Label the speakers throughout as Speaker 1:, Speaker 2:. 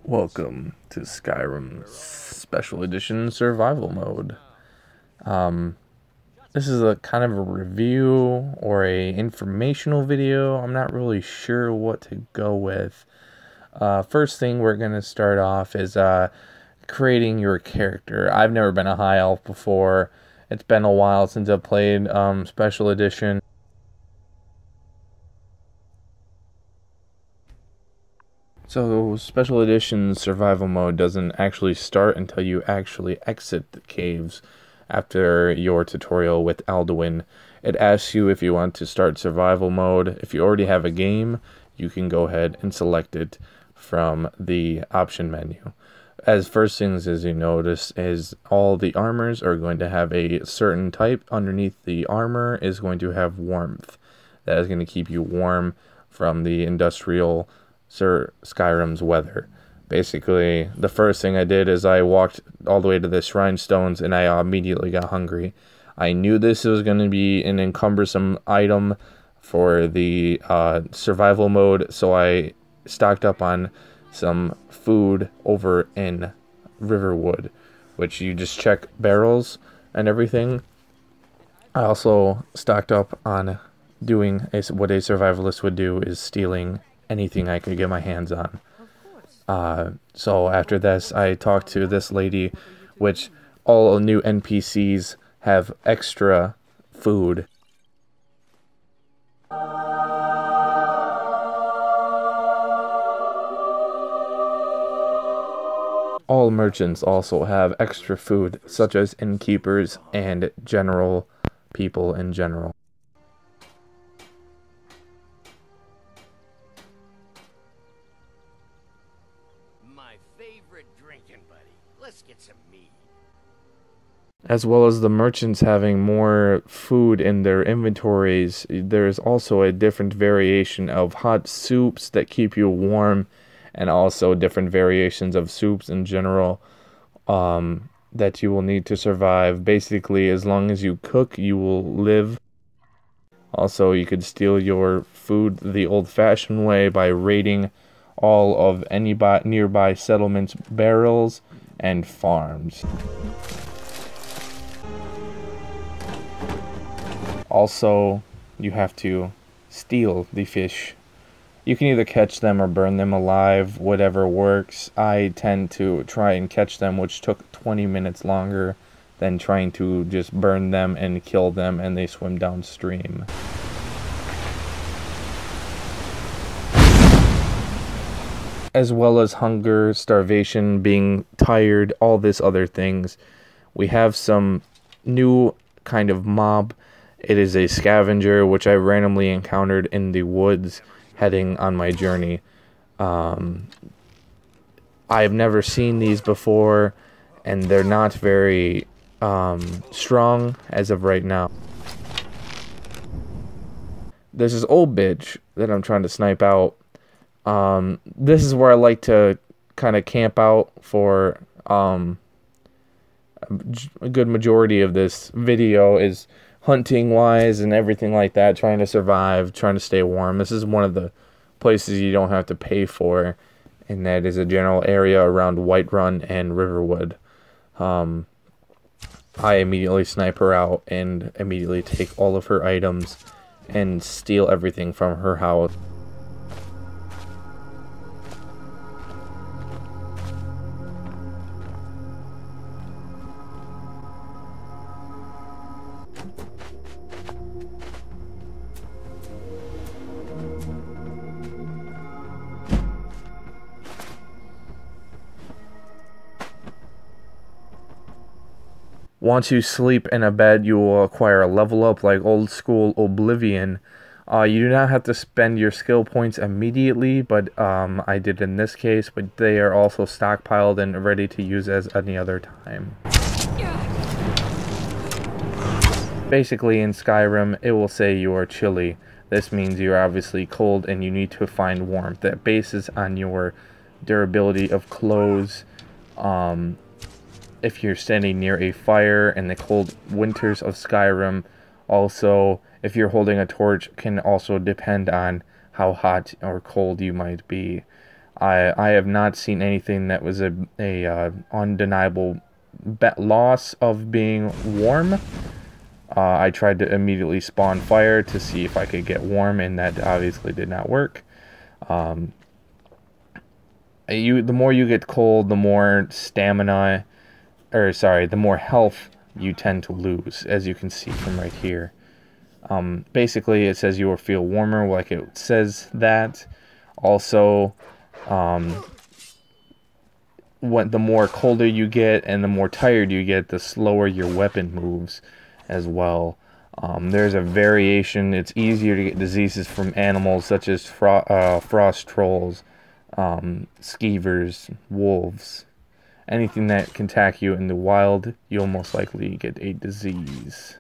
Speaker 1: Welcome to Skyrim Special Edition Survival Mode. This is a kind of a review or a informational video. I'm not really sure what to go with. First thing we're going to start off is creating your character. I've never been a high elf before. It's been a while since I've played Special Edition. So, Special Edition Survival Mode doesn't actually start until you actually exit the caves after your tutorial with Alduin. It asks you if you want to start Survival Mode. If you already have a game, you can go ahead and select it from the option menu. As first things as you notice is all the armors are going to have a certain type. Underneath the armor is going to have warmth. That is going to keep you warm from the industrial Skyrim's weather. Basically, the first thing I did is I walked all the way to the shrine stones and I immediately got hungry. I knew this was going to be an encumbersome item for the survival mode, so I stocked up on some food over in Riverwood, which you just check barrels and everything. I also stocked up on doing what a survivalist would do, is stealing anything I could get my hands on. So after this, I talked to this lady, which all new NPCs have extra food. All merchants also have extra food, such as innkeepers and general people in general.
Speaker 2: My favorite drinking buddy. Let's get some mead.
Speaker 1: As well as the merchants having more food in their inventories, there's also a different variation of hot soups that keep you warm, and also different variations of soups in general that you will need to survive. Basically, as long as you cook, you will live. Also, you could steal your food the old-fashioned way by raiding all of any nearby settlements' barrels and farms. Also, you have to steal the fish. You can either catch them or burn them alive, whatever works. I tend to try and catch them, which took 20 minutes longer than trying to just burn them and kill them and they swim downstream. As well as hunger, starvation, being tired, all this other things. We have some new kind of mob. It is a scavenger, which I randomly encountered in the woods heading on my journey. I've never seen these before, and they're not very strong as of right now. There's this old bitch that I'm trying to snipe out. This is where I like to kind of camp out for a good majority of this video, is hunting wise and everything like that, trying to survive, trying to stay warm. This is one of the places you don't have to pay for, and that is a general area around Whiterun and Riverwood. I immediately snipe her out and immediately take all of her items and steal everything from her house. Once you sleep in a bed, you will acquire a level up like old school Oblivion. You do not have to spend your skill points immediately, but I did in this case, but they are also stockpiled and ready to use as any other time. Basically, in Skyrim, it will say you are chilly. This means you're obviously cold and you need to find warmth. That bases on your durability of clothes. If you're standing near a fire in the cold winters of Skyrim. Also, if you're holding a torch, can also depend on how hot or cold you might be. I have not seen anything that was a undeniable loss of being warm. I tried to immediately spawn fire to see if I could get warm, and that obviously did not work. The more you get cold, the more stamina, or sorry, the more health you tend to lose, as you can see from right here. Basically, it says you will feel warmer, like it says that. Also, the more colder you get and the more tired you get, the slower your weapon moves as well. There's a variation. It's easier to get diseases from animals such as frost trolls, skeevers, wolves. Anything that can attack you in the wild, you'll most likely get a disease.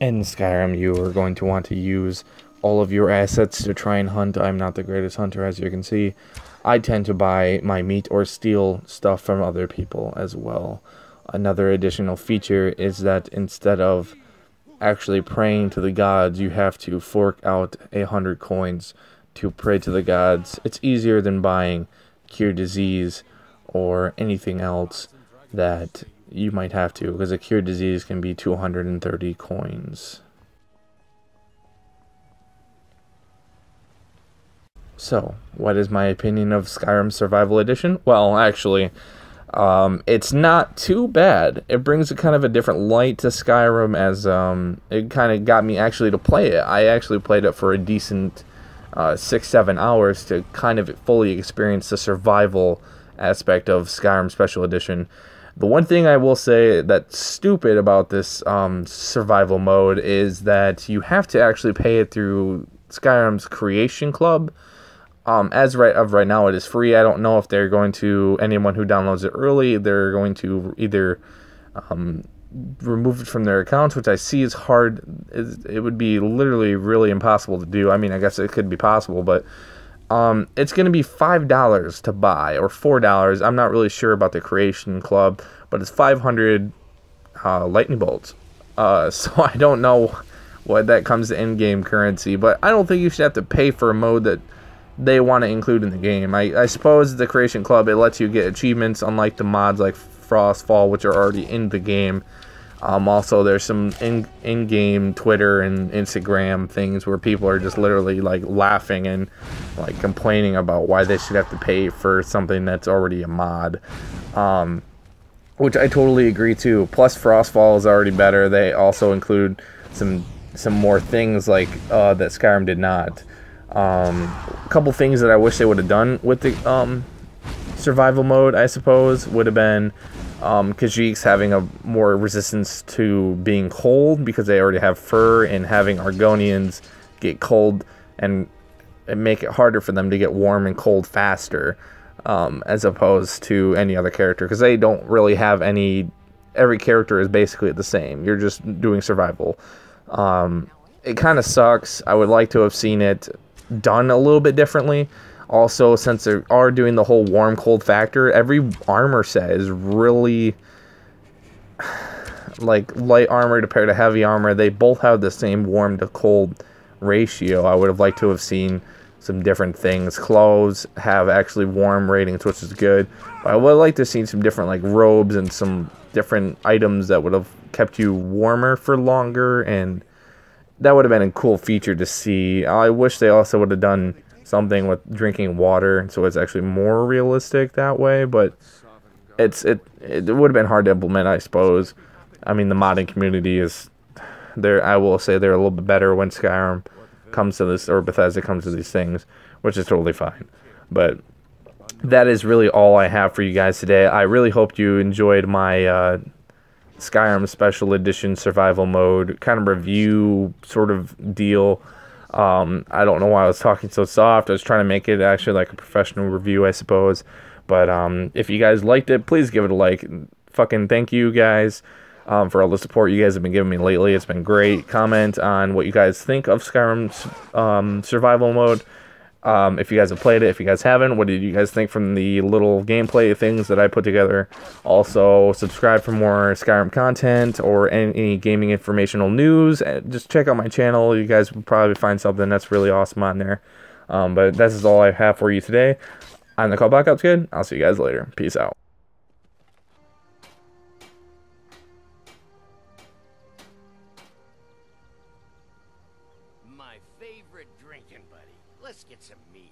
Speaker 1: In Skyrim, you are going to want to use all of your assets to try and hunt. I'm not the greatest hunter, as you can see. I tend to buy my meat or steal stuff from other people as well. Another additional feature is that instead of actually praying to the gods, you have to fork out 100 coins to pray to the gods. It's easier than buying cure disease or anything else that you might have to, because a cure disease can be 230 coins. So, what is my opinion of Skyrim Survival Edition? Well, actually, it's not too bad. It brings a kind of a different light to Skyrim, as it kind of got me actually to play it. I actually played it for a decent 6-7 hours to kind of fully experience the survival aspect of Skyrim Special Edition. The one thing I will say that's stupid about this survival mode is that you have to actually pay it through Skyrim's Creation Club. As right now, it is free. I don't know if they're going to, anyone who downloads it early, they're going to either remove it from their accounts, which I see is hard. It would be literally really impossible to do. I mean, I guess it could be possible, but it's going to be $5 to buy, or $4. I'm not really sure about the Creation Club, but it's 500 lightning bolts. So I don't know what that comes to in-game currency, but I don't think you should have to pay for a mode that they want to include in the game. I suppose the Creation Club, it lets you get achievements, unlike the mods like Frostfall, which are already in the game. Also, there's some in-game Twitter and Instagram things where people are just literally like laughing and like complaining about why they should have to pay for something that's already a mod, which I totally agree to. Plus, Frostfall is already better. They also include some more things like that Skyrim did not. A couple things that I wish they would have done with the survival mode, I suppose, would have been Khajiits having a more resistance to being cold because they already have fur, and having Argonians get cold and make it harder for them to get warm and cold faster, as opposed to any other character, because they don't really have any. Every character is basically the same. You're just doing survival. It kind of sucks. I would like to have seen it done a little bit differently. Also, since they are doing the whole warm cold factor, every armor set is really like light armor compared to heavy armor. They both have the same warm to cold ratio. I would have liked to have seen some different things. Clothes have actually warm ratings, which is good. But I would like to have seen some different like robes and some different items that would have kept you warmer for longer, and that would have been a cool feature to see. I wish they also would have done something with drinking water, so it's actually more realistic that way, but it would have been hard to implement, I suppose. I mean, the modding community is there. I will say they're a little bit better when Skyrim comes to this, or Bethesda comes to these things, which is totally fine. But that is really all I have for you guys today. I really hope you enjoyed my Skyrim Special Edition Survival Mode kind of review sort of deal. I don't know why I was talking so soft. I was trying to make it actually like a professional review, I suppose. But if you guys liked it, please give it a like. Fucking thank you guys for all the support you guys have been giving me lately. It's been great. Comment on what you guys think of Skyrim Survival Mode. If you guys have played it, if you guys haven't, what did you guys think from the little gameplay things that I put together? Also, subscribe for more Skyrim content or any gaming informational news. Just check out my channel. You guys will probably find something that's really awesome on there. But this is all I have for you today. I'm the Call Blackout's Kid. I'll see you guys later. Peace out.
Speaker 2: My favorite drinking buddy. Let's get some mead.